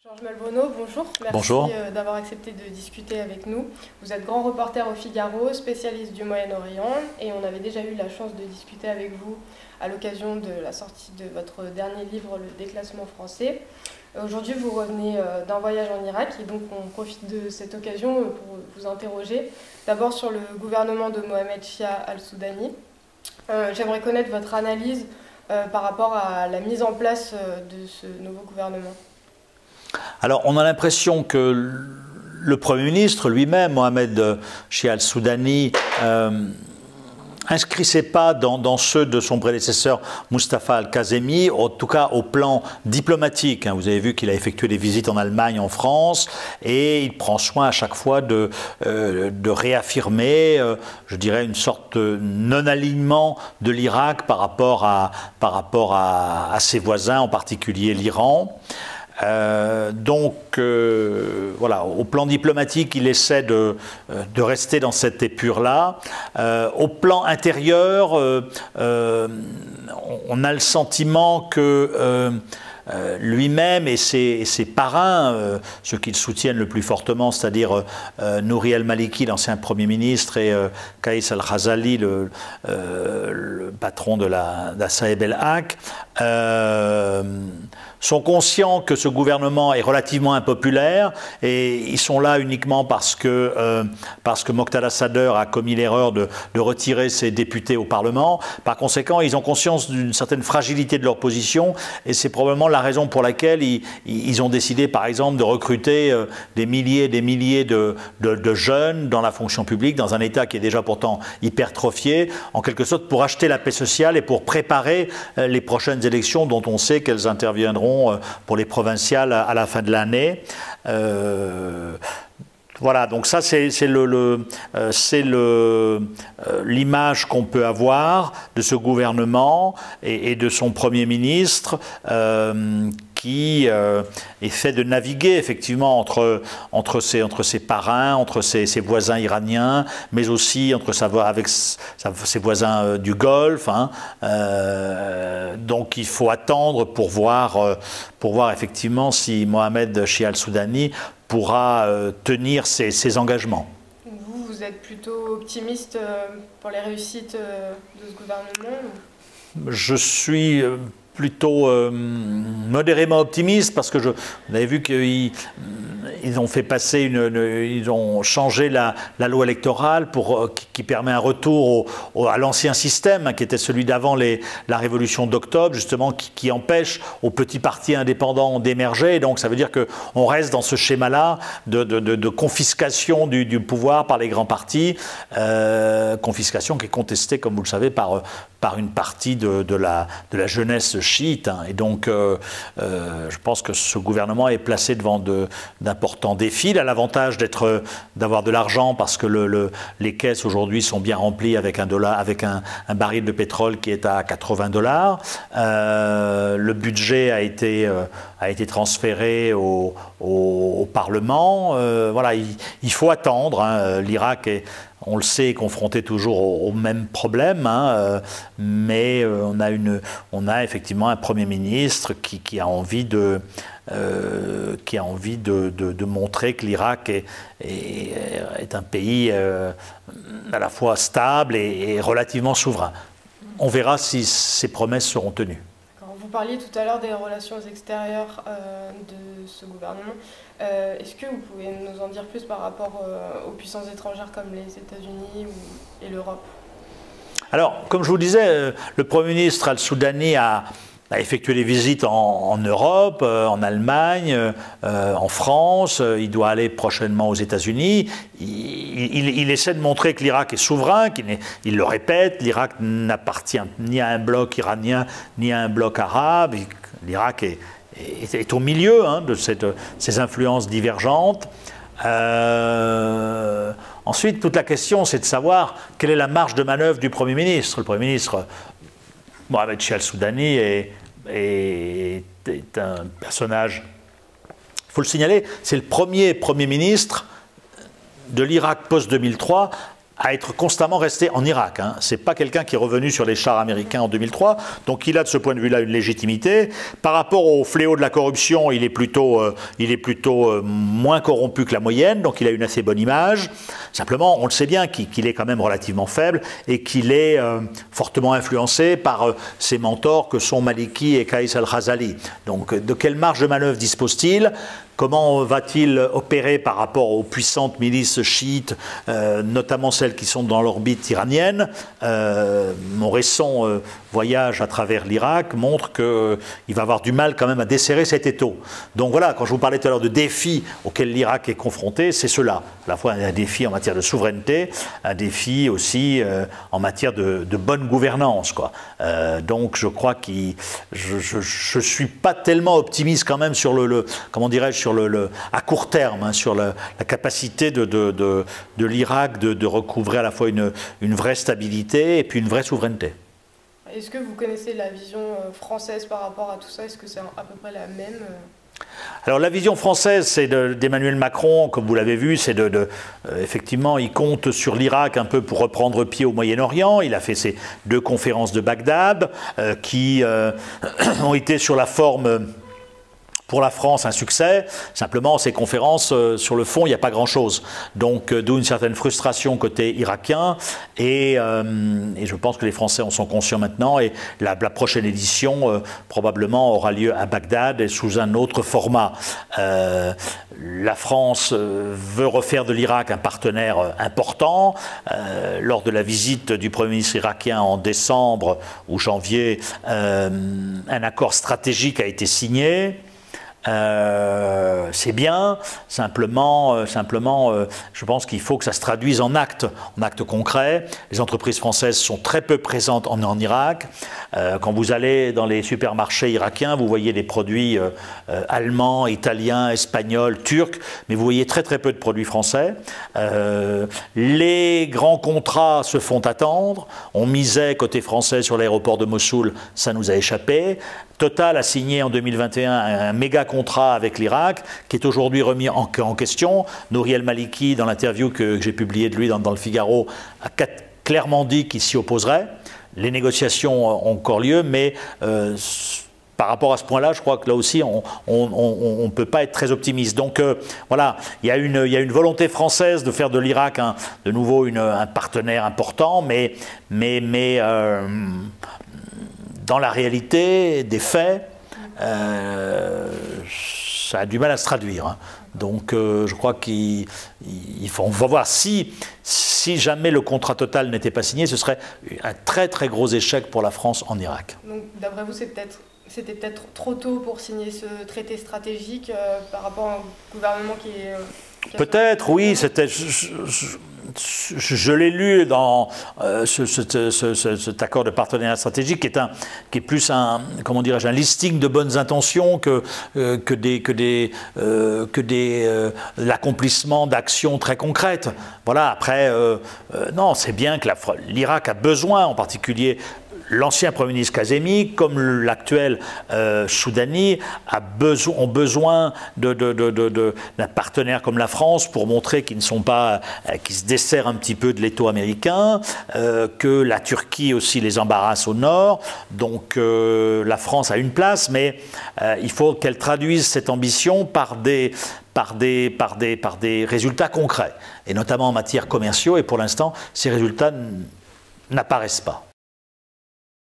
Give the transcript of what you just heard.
Georges Malbruno, bonjour. Bonjour. Merci d'avoir accepté de discuter avec nous. Vous êtes grand reporter au Figaro, spécialiste du Moyen-Orient, et on avait déjà eu la chance de discuter avec vous à l'occasion de la sortie de votre dernier livre, Le Déclassement français. Aujourd'hui, vous revenez d'un voyage en Irak, et donc on profite de cette occasion pour vous interroger. D'abord sur le gouvernement de Mohamed Shia al-Soudani. J'aimerais connaître votre analyse par rapport à la mise en place de ce nouveau gouvernement. Alors, on a l'impression que le Premier ministre lui-même, Mohamed Shia al-Soudani, inscrissait pas dans ceux de son prédécesseur Mustafa al-Kazemi, en tout cas au plan diplomatique. Vous avez vu qu'il a effectué des visites en Allemagne, en France, et il prend soin à chaque fois de réaffirmer, je dirais, une sorte de non-alignement de l'Irak par rapport à ses voisins, en particulier l'Iran. Voilà, au plan diplomatique, il essaie de rester dans cette épure-là. Au plan intérieur, on a le sentiment que lui-même et ses parrains, ceux qui le soutiennent le plus fortement, c'est-à-dire Nouri al-Maliki, l'ancien Premier ministre, et Kais al-Khazali, le patron de la Saeb el-Haq, sont conscients que ce gouvernement est relativement impopulaire, et ils sont là uniquement parce que Moqtada Sadr a commis l'erreur de retirer ses députés au Parlement. Par conséquent, ils ont conscience d'une certaine fragilité de leur position, et c'est probablement la raison pour laquelle ils ont décidé, par exemple, de recruter des milliers de jeunes dans la fonction publique, dans un État qui est déjà pourtant hypertrophié, en quelque sorte pour acheter la paix sociale et pour préparer les prochaines élections dont on sait qu'elles interviendront pour les provinciales à la fin de l'année. Voilà, donc ça c'est l'image qu'on peut avoir de ce gouvernement et de son Premier ministre qui essaie de naviguer effectivement entre ses parrains, entre ses voisins iraniens, mais aussi avec ses voisins du Golfe. Donc il faut attendre pour voir effectivement si Mohamed Shia al-Soudani pourra tenir ses engagements. Vous êtes plutôt optimiste pour les réussites de ce gouvernement? Je suis plutôt modérément optimiste parce que vous avez vu qu'ils ont fait passer ils ont changé la loi électorale qui permet un retour à l'ancien système qui était celui d'avant la révolution d'octobre, justement, qui empêche aux petits partis indépendants d'émerger. Donc ça veut dire qu'on reste dans ce schéma-là de confiscation du pouvoir par les grands partis, confiscation qui est contestée, comme vous le savez, par une partie de la jeunesse chiite. Et donc, je pense que ce gouvernement est placé devant d'importants défis. Il a l'avantage d'avoir de l'argent parce que les caisses aujourd'hui sont bien remplies avec un baril de pétrole qui est à $80. Le budget a été transféré au Parlement. Voilà, il faut attendre. L'Irak est, on le sait, confronté toujours au même problème, mais on a effectivement un Premier ministre qui a envie de montrer que l'Irak est un pays à la fois stable et relativement souverain. On verra si ces promesses seront tenues. Vous parliez tout à l'heure des relations extérieures de ce gouvernement. Est-ce que vous pouvez nous en dire plus par rapport aux puissances étrangères comme les États-Unis et l'Europe? Alors, comme je vous disais, le Premier ministre al-Soudani a effectué des visites en Europe, en Allemagne, en France. Il doit aller prochainement aux États-Unis. Il essaie de montrer que l'Irak est souverain, il le répète, l'Irak n'appartient ni à un bloc iranien ni à un bloc arabe. L'Irak est au milieu de ces influences divergentes. Ensuite, toute la question, c'est de savoir quelle est la marge de manœuvre du Premier ministre. Le Premier ministre Mohamed Shia al-Soudani est un personnage, il faut le signaler, c'est le premier Premier ministre de l'Irak post-2003 à être constamment resté en Irak. Hein. Ce n'est pas quelqu'un qui est revenu sur les chars américains en 2003, donc il a de ce point de vue-là une légitimité. Par rapport au fléau de la corruption, il est plutôt moins corrompu que la moyenne, donc il a une assez bonne image. Simplement, on le sait bien qu'il est quand même relativement faible et qu'il est fortement influencé par ses mentors que sont Maliki et Qais al-Khazali. Donc de quelle marge de manœuvre dispose-t-il ? Comment va-t-il opérer par rapport aux puissantes milices chiites, notamment celles qui sont dans l'orbite iranienne? Mon récent voyage à travers l'Irak montre qu'il va avoir du mal quand même à desserrer cet étau. Donc voilà, quand je vous parlais tout à l'heure de défis auxquels l'Irak est confronté, c'est cela. À la fois un défi en matière de souveraineté, un défi aussi en matière de bonne gouvernance, quoi. Donc je crois que je ne suis pas tellement optimiste quand même sur comment dirais-je, à court terme, hein, sur la capacité de l'Irak de recouvrer à la fois une vraie stabilité et puis une vraie souveraineté. Est-ce que vous connaissez la vision française par rapport à tout ça? Est-ce que c'est à peu près la même? Alors la vision française, c'est d'Emmanuel Macron, comme vous l'avez vu, c'est effectivement, il compte sur l'Irak un peu pour reprendre pied au Moyen-Orient. Il a fait ses 2 conférences de Bagdad qui ont été sur la forme... Pour la France, un succès. Simplement, ces conférences, sur le fond, il n'y a pas grand-chose. Donc, d'où une certaine frustration côté irakien. Et je pense que les Français en sont conscients maintenant. Et la prochaine édition, probablement, aura lieu à Bagdad et sous un autre format. La France veut refaire de l'Irak un partenaire important. Lors de la visite du Premier ministre irakien en décembre ou janvier, un accord stratégique a été signé. C'est bien, simplement je pense qu'il faut que ça se traduise en actes concrets. Les entreprises françaises sont très peu présentes en Irak. Quand vous allez dans les supermarchés irakiens, vous voyez des produits allemands, italiens, espagnols, turcs, mais vous voyez très très peu de produits français. Les grands contrats se font attendre. On misait côté français sur l'aéroport de Mossoul, ça nous a échappé. Total a signé en 2021 un méga contrat avec l'Irak qui est aujourd'hui remis en question. Nouri el-Maliki, dans l'interview que j'ai publiée de lui dans le Figaro, a clairement dit qu'il s'y opposerait. Les négociations ont encore lieu, mais par rapport à ce point-là, je crois que là aussi, on ne peut pas être très optimiste. Donc voilà, il y a une volonté française de faire de l'Irak de nouveau un partenaire important, mais dans la réalité des faits, ça a du mal à se traduire. Hein. Donc je crois on va voir si jamais le contrat total n'était pas signé, ce serait un très très gros échec pour la France en Irak. Donc d'après vous, c'était peut-être trop tôt pour signer ce traité stratégique par rapport à un gouvernement qui est... Peut-être, oui, c'était... Je l'ai lu dans cet accord de partenariat stratégique qui est plus un listing de bonnes intentions que l'accomplissement d'actions très concrètes. Voilà, après, non, c'est bien que l'Irak a besoin, en particulier l'ancien Premier ministre Kazemi, comme l'actuel Soudani, ont besoin d'un partenaire comme la France pour montrer qu'ils ne sont pas, qu'ils se desserrent un petit peu de l'étau américain, que la Turquie aussi les embarrasse au nord. Donc la France a une place, mais il faut qu'elle traduise cette ambition par des résultats concrets, et notamment en matière commerciaux, et pour l'instant, ces résultats n'apparaissent pas.